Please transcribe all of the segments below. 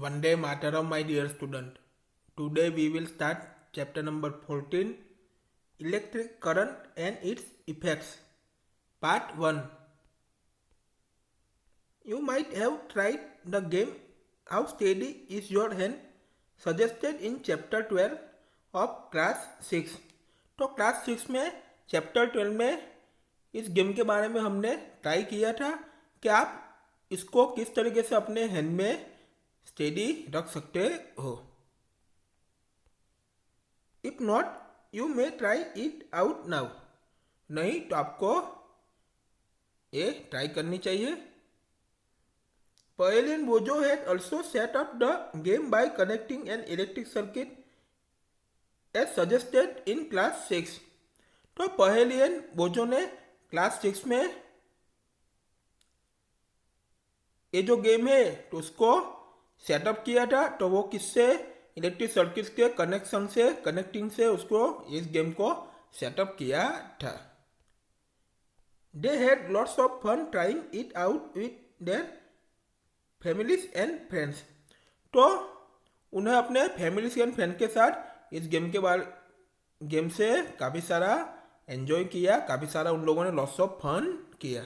Vande Mataram, my dear student. Today we will start chapter number 14, Electric Current and its Effects. Part 1. You might have tried the game How Steady Is Your Hand suggested in chapter 12 of class 6. तो class 6 में chapter 12 में इस game के बारे में हमने try किया था कि आप इसको किस तरीके से अपने हैंड में स्टेडी रख सकते हो. If not you may try it out now. नहीं तो आपको ये ट्राई करनी चाहिए. Pael and Bojo had also set up the game by connecting an electric circuit as suggested in class 6. तो पहेल एंड बोजो ने क्लास 6 में ये जो गेम है तो उसको सेटअप किया था. तो वो किससे? इलेक्ट्रिक सर्किट्स के कनेक्शन से, कनेक्टिंग से उसको इस गेम को सेटअप किया था. They had lots of fun trying it out with their families and friends. तो उन्हें अपने फैमिलीज एंड फ्रेंड के साथ इस गेम से काफ़ी सारा एंजॉय किया, काफ़ी सारा उन लोगों ने लॉट्स ऑफ फन किया.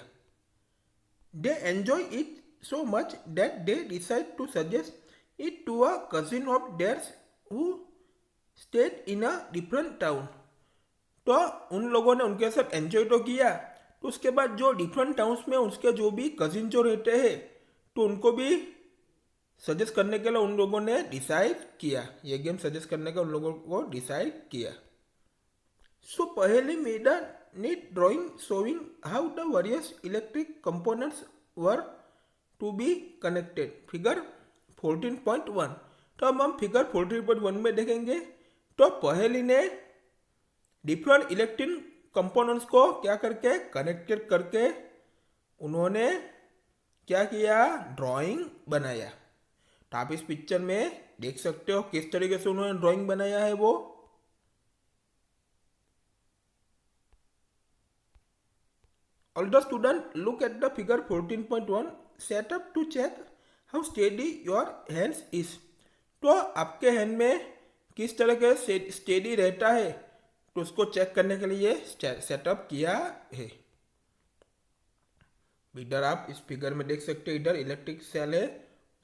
They enjoy it so much that they decide to suggest it to a cousin of theirs who stayed in a different town. तो उन लोगों ने उनके साथ एंजॉय तो किया, तो उसके बाद जो डिफरेंट टाउन्स में उसके जो भी कजिन जो रहते हैं तो उनको भी सजेस्ट करने के लिए उन लोगों ने डिसाइड किया, ये गेम सजेस्ट करने का उन लोगों को डिसाइड किया. सो पहले made a neat drawing showing how the various electric components were to be connected. Figure 14.1. तो अब हम फिगर 14.1 में देखेंगे. तो पहली ने डिफरेंट इलेक्ट्रिक कंपोनेंट्स को क्या करके कनेक्टेड करके उन्होंने क्या किया? ड्राइंग बनाया. तो आप इस पिक्चर में देख सकते हो किस तरीके से उन्होंने ड्राइंग बनाया है. वो all the student look at the figure 14.1. Set up to check how steady your hands is. तो आपके हैंड में किस तरह के स्टेडी रहता है तो उसको चेक करने के लिए सेटअप किया है. इधर आप इस फिगर में देख सकते हो, इधर इलेक्ट्रिक सेल है,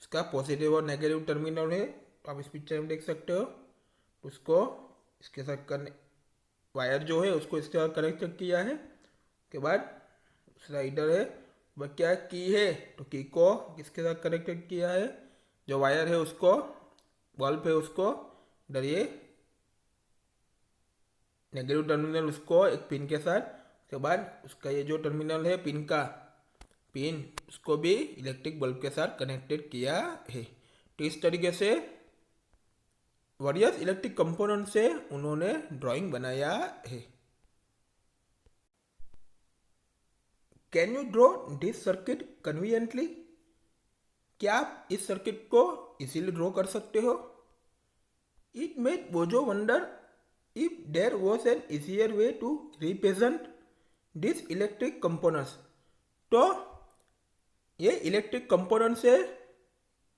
उसका पॉजिटिव और नेगेटिव टर्मिनल है. तो आप इस पिक्चर में देख सकते हो. उसको इसके साथ करने वायर जो है उसको इसके साथ कनेक्ट किया है. उसके बाद दूसरा इधर है वह क्या की है तो की को किसके साथ कनेक्टेड किया है, जो वायर है उसको, बल्ब है उसको, इधर ये नेगेटिव टर्मिनल उसको एक पिन के साथ. उसके बाद उसका ये जो टर्मिनल है पिन का पिन उसको भी इलेक्ट्रिक बल्ब के साथ कनेक्टेड किया है. तो इस तरीके से वेरियस इलेक्ट्रिक कंपोनेंट से उन्होंने ड्राइंग बनाया है. Can you draw this circuit conveniently. क्या आप इस सर्किट को इजीली ड्रॉ कर सकते हो? इट मेड बोजो wonder if there was an easier way to represent these electric components. तो ये इलेक्ट्रिक कंपोनेंट से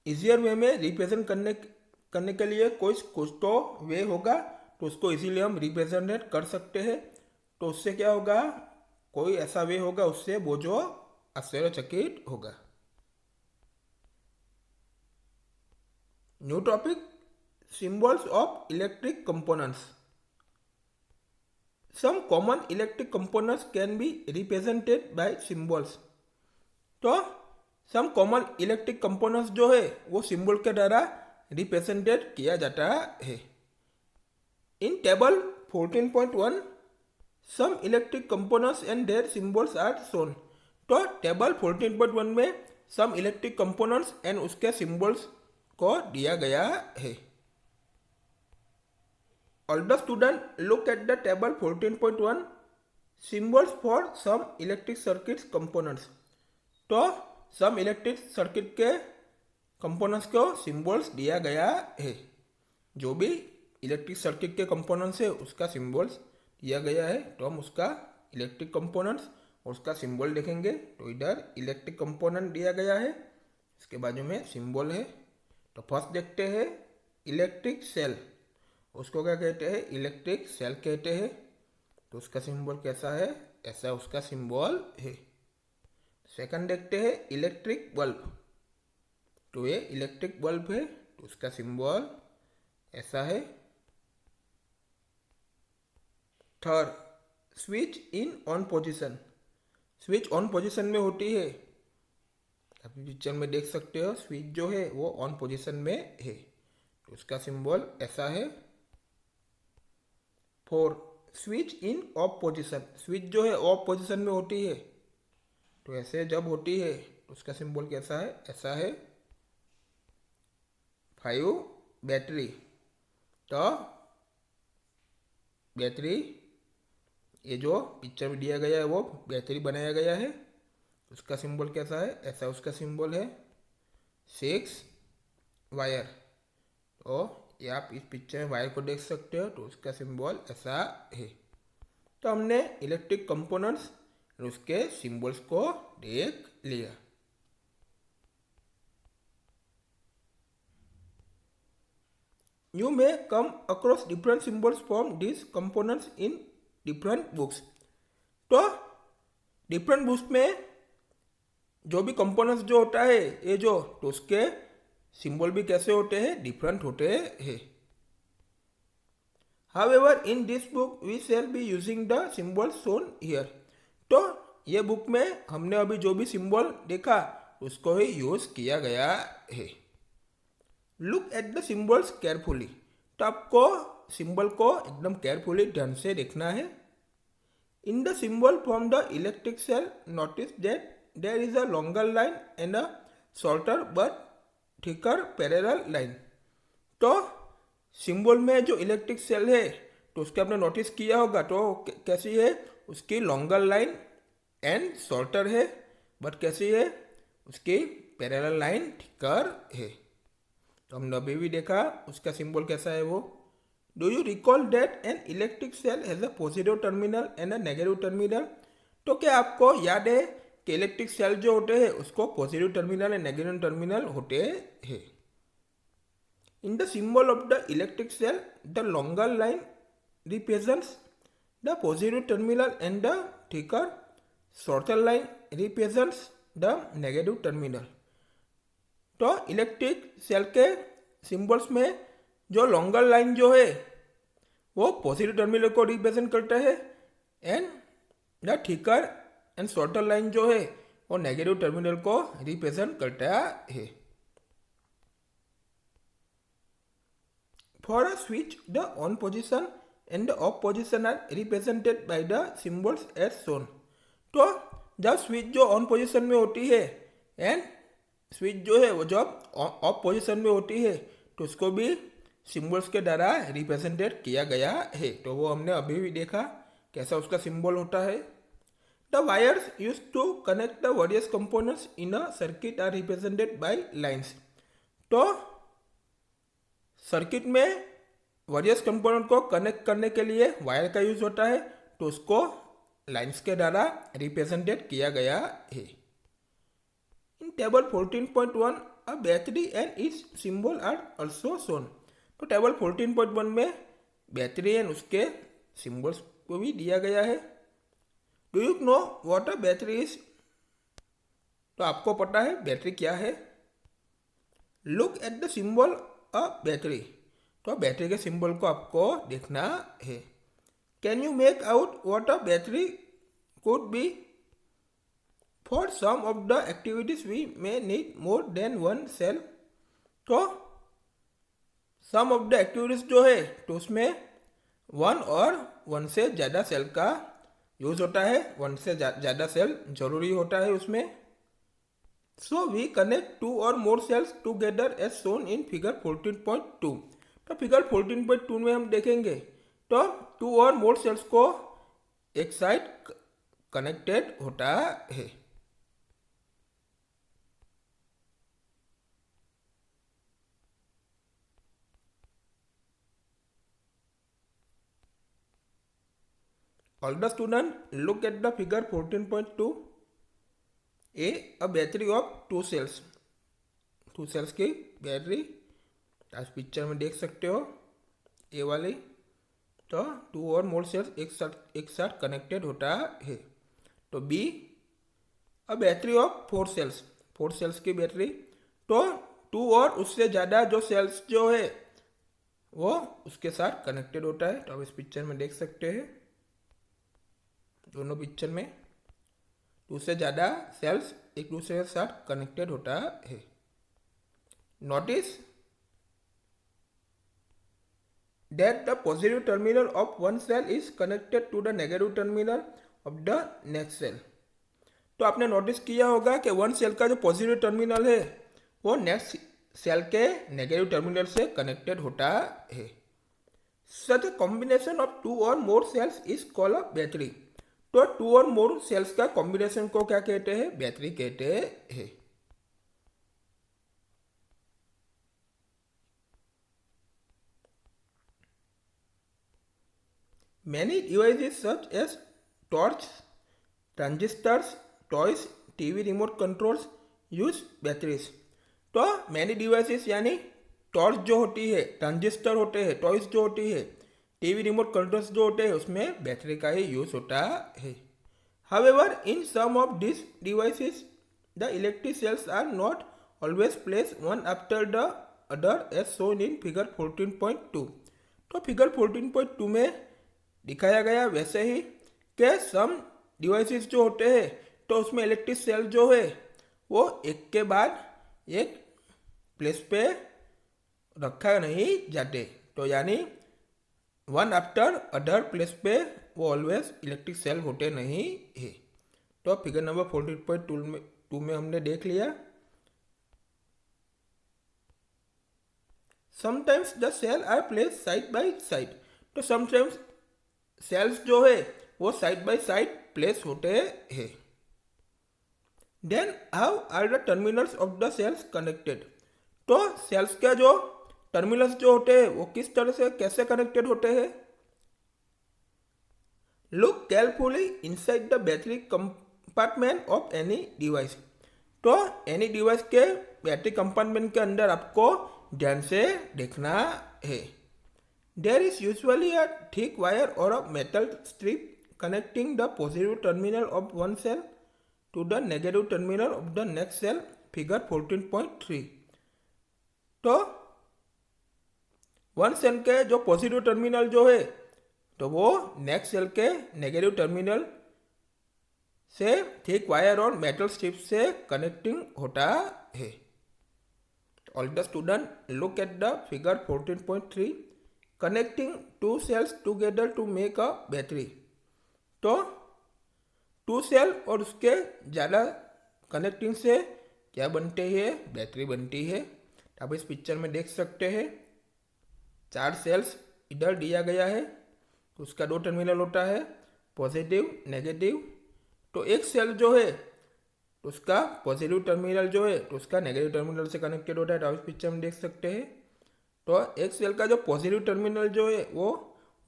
इजियर वे में रिप्रेजेंट करने के लिए कुछ तो वे होगा, तो उसको इजीली हम रिप्रेजेंट कर सकते हैं. तो उससे क्या होगा? कोई ऐसा वे होगा, उससे वो जो आश्चर्यचकित होगा. New topic, symbols of electric components. Some common electric components can be represented by symbols. तो some common electric components जो है वो सिंबल के द्वारा रिप्रेजेंटेड किया जाता है. इन table 14.1 some electric components and their symbols are shown. तो टेबल 14.1 में some electric components and उसके सिंबल्स को दिया गया है. All the students look at the table 14.1 symbols for some electric circuits components. तो some electric circuit के components को symbols दिया गया है. जो भी इलेक्ट्रिक सर्किट के कंपोनेंट्स है उसका सिंबल्स दिया गया है. तो हम उसका इलेक्ट्रिक कंपोनेंट्स और उसका सिंबल देखेंगे. तो इधर इलेक्ट्रिक कंपोनेंट दिया गया है, इसके बाजू में सिंबल है. तो फर्स्ट देखते हैं इलेक्ट्रिक सेल, उसको क्या कहते हैं, इलेक्ट्रिक सेल कहते हैं। तो उसका सिंबल कैसा है, ऐसा उसका सिंबल है। सेकंड देखते हैं इलेक्ट्रिक बल्ब, तो ये इलेक्ट्रिक बल्ब है, तो उसका सिंबल ऐसा है। Third switch in on position, switch on position में होती है, अभी पिक्चर में देख सकते हो स्विच जो है वो ऑन पोजीशन में है, तो उसका सिंबल ऐसा है। Four switch in of position, switch जो है ऑफ पोजीशन में होती है, तो ऐसे जब होती है तो उसका सिंबल कैसा है, ऐसा है। 5 बैटरी, तो बैटरी ये जो पिक्चर में दिया गया है वो बैटरी बनाया गया है, उसका सिंबल कैसा है, ऐसा उसका सिंबल है। 6 वायर, तो ये आप इस पिक्चर में वायर को देख सकते हो, तो उसका सिंबल ऐसा है। तो हमने इलेक्ट्रिक कंपोनेंट्स और उसके सिंबल्स को देख लिया। You may come across different symbols from these components in different books. तो डिफरेंट बुक्स में जो भी कंपोनेंट्स जो होता है ये जो, तो उसके सिंबल भी कैसे होते हैं, डिफरेंट होते हैं। However, in this book we shall be using the symbols shown here. तो ये बुक में हमने अभी जो भी सिंबल देखा उसको ही यूज किया गया है। Look at the symbols carefully, तो आपको सिंबल को एकदम केयरफुली ध्यान से देखना है। In the symbol from the electric cell notice that there is a longer line and a shorter but thicker parallel line. तो सिंबल में जो इलेक्ट्रिक सेल है तो उसके आपने नोटिस किया होगा, तो कैसी है, उसकी लॉन्गर लाइन एंड शॉर्टर है, बट कैसी है, उसकी पैरेलल लाइन थिकर है। तो हमने अभी भी देखा उसका सिंबल कैसा है वो। Do you recall that an electric cell has a positive terminal and a negative terminal. तो क्या आपको याद है कि इलेक्ट्रिक सेल जो होते हैं उसको positive terminal and negative terminal होते हैं। In the symbol of the electric cell the longer line represents the positive terminal and the thicker shorter line represents the negative terminal. तो इलेक्ट्रिक सेल के symbols में जो longer line जो है वो positive terminal को रिप्रेजेंट करता है and the thicker and shorter line जो है वो नेगेटिव टर्मिनल को रिप्रेजेंट करता है। For a switch the on position and the off position are represented by the symbols as shown. तो जब स्विच जो ऑन पोजीशन में होती है एंड स्विच जो है वो जब ऑफ पोजीशन में होती है तो उसको भी सिंबल्स के द्वारा रिप्रेजेंटेड किया गया है। तो वो हमने अभी भी देखा कैसा उसका सिंबल होता है। The wires use to connect the various components in a circuit are represented by lines. तो सर्किट में वेरियस कंपोनेंट को कनेक्ट करने के लिए वायर का यूज होता है, तो उसको लाइंस के द्वारा रिप्रेजेंटेड किया गया है। इन table 14.1 a battery and its symbol are also shown। तो टेबल 14.1 में बैटरी एंड उसके सिंबल्स को भी दिया गया है। Do you know what a battery is. तो आपको पता है बैटरी क्या है। Look at the symbol a battery, तो बैटरी के सिंबल को आपको देखना है। Can you make out what a battery could be. For some of the activities we may need more than one cell. तो सम ऑफ द एक्टिविटीज जो है तो उसमें वन और वन से ज़्यादा सेल का यूज होता है, वन से ज़्यादा सेल जरूरी होता है उसमें। So we connect two or more cells together as shown in figure 14.2। तो फिगर 14.2 में हम देखेंगे तो टू और मोर सेल्स को एक साइड कनेक्टेड होता है। All the students look at the figure 14.2. A battery of two cells की बैटरी तो इस पिक्चर में देख सकते हो ये वाली, तो 2 और मोर सेल्स एक साथ कनेक्टेड होता है। तो b, a battery of 4 cells की बैटरी, तो 2 और उससे ज़्यादा जो सेल्स जो है वो उसके साथ कनेक्टेड होता है। तो आप इस पिक्चर में देख सकते हैं, दोनों पिक्चर में 2 से ज़्यादा सेल्स एक दूसरे के साथ कनेक्टेड होता है। Notice that the positive terminal of one cell is connected to the negative terminal of the next cell। तो आपने नोटिस किया होगा कि वन सेल का जो पॉजिटिव टर्मिनल है वो नेक्स्ट सेल के नेगेटिव टर्मिनल से कनेक्टेड होता है। Such combination of 2 or more cells is called a battery. तो 2 और मोर सेल्स का कॉम्बिनेशन को क्या कहते हैं? बैटरी कहते हैं। Many devices such as torch, transistors, toys, TV remote controls use batteries. तो मैनी डिवाइसेस यानी टॉर्च जो होती है, ट्रांजिस्टर होते हैं, टॉयज जो होती है, टीवी रिमोट कंट्रोल्स जो होते हैं, उसमें बैटरी का ही यूज होता है। However in some of this devices the electric cells are not always place one after the other as shown in figure 14.2। तो फिगर 14.2 में दिखाया गया वैसे ही कि सम डिवाइसेस जो होते हैं तो उसमें इलेक्ट्रिक सेल जो है वो एक के बाद एक प्लेस पे रखा नहीं जाते। तो यानी वन आफ्टर अदर प्लेस पे वो ऑलवेज इलेक्ट्रिक सेल होते नहीं है। तो फिगर नंबर 14.2 में हमने देख लिया। Sometimes the cell are place side by side. तो समटाइम्स सेल्स जो है वो साइड बाय साइड प्लेस होते हैं। Then how are the terminals of the cells connected. तो सेल्स के जो टर्मिनल्स जो होते हैं वो किस तरह से कैसे कनेक्टेड होते हैं? Look carefully inside the battery compartment of any device. तो एनी डिवाइस के बैटरी कंपार्टमेंट के अंदर आपको ध्यान से देखना है। There is usually a thick wire or a metal strip connecting the positive terminal of one cell to the negative terminal of the next cell, figure 14.3। तो वन सेल के जो पॉजिटिव टर्मिनल जो है तो वो नेक्स्ट सेल के negative terminal से thick wire और मेटल स्ट्रिप से कनेक्टिंग होता है। All the student look at the figure 14.3 connecting 2 cells together to make a battery. तो 2 सेल और उसके ज़्यादा कनेक्टिंग से क्या बनते हैं? बैटरी बनती है। आप इस पिक्चर में देख सकते हैं 4 सेल्स इधर दिया गया है, तो उसका 2 टर्मिनल होता है, पॉजिटिव नेगेटिव। तो एक सेल जो है तो उसका पॉजिटिव टर्मिनल जो है तो उसका नेगेटिव टर्मिनल से कनेक्टेड होता है। तो आप इस पिक्चर में देख सकते हैं। तो एक सेल का जो पॉजिटिव टर्मिनल जो है वो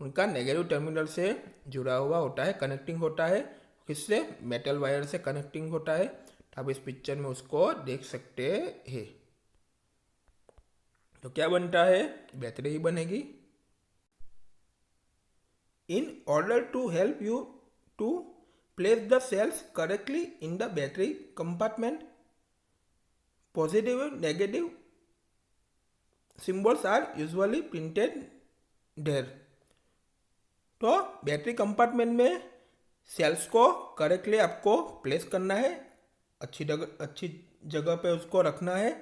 उनका नेगेटिव टर्मिनल से जुड़ा हुआ होता है, कनेक्टिंग होता है। किससे? मेटल वायर से कनेक्टिंग होता है। तो आप इस पिक्चर में उसको देख सकते हैं। तो क्या बनता है? बैटरी ही बनेगी। In order to help you to place the cells correctly in the battery compartment, positive और negative symbols are usually printed there. तो बैटरी कंपार्टमेंट में सेल्स को करेक्टली आपको प्लेस करना है, अच्छी जगह पे उसको रखना है।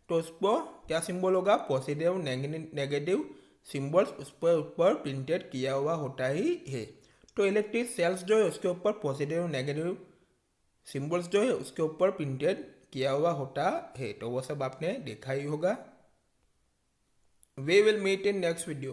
तो उसको क्या सिंबल होगा? पॉजिटिव नेगेटिव सिंबल्स उस पर प्रिंटेड किया हुआ होता ही है। तो इलेक्ट्रिक सेल्स जो है उसके ऊपर पॉजिटिव नेगेटिव सिंबल्स जो है उसके ऊपर प्रिंटेड किया हुआ होता है। तो वो सब आपने देखा ही होगा। We will meet in next video.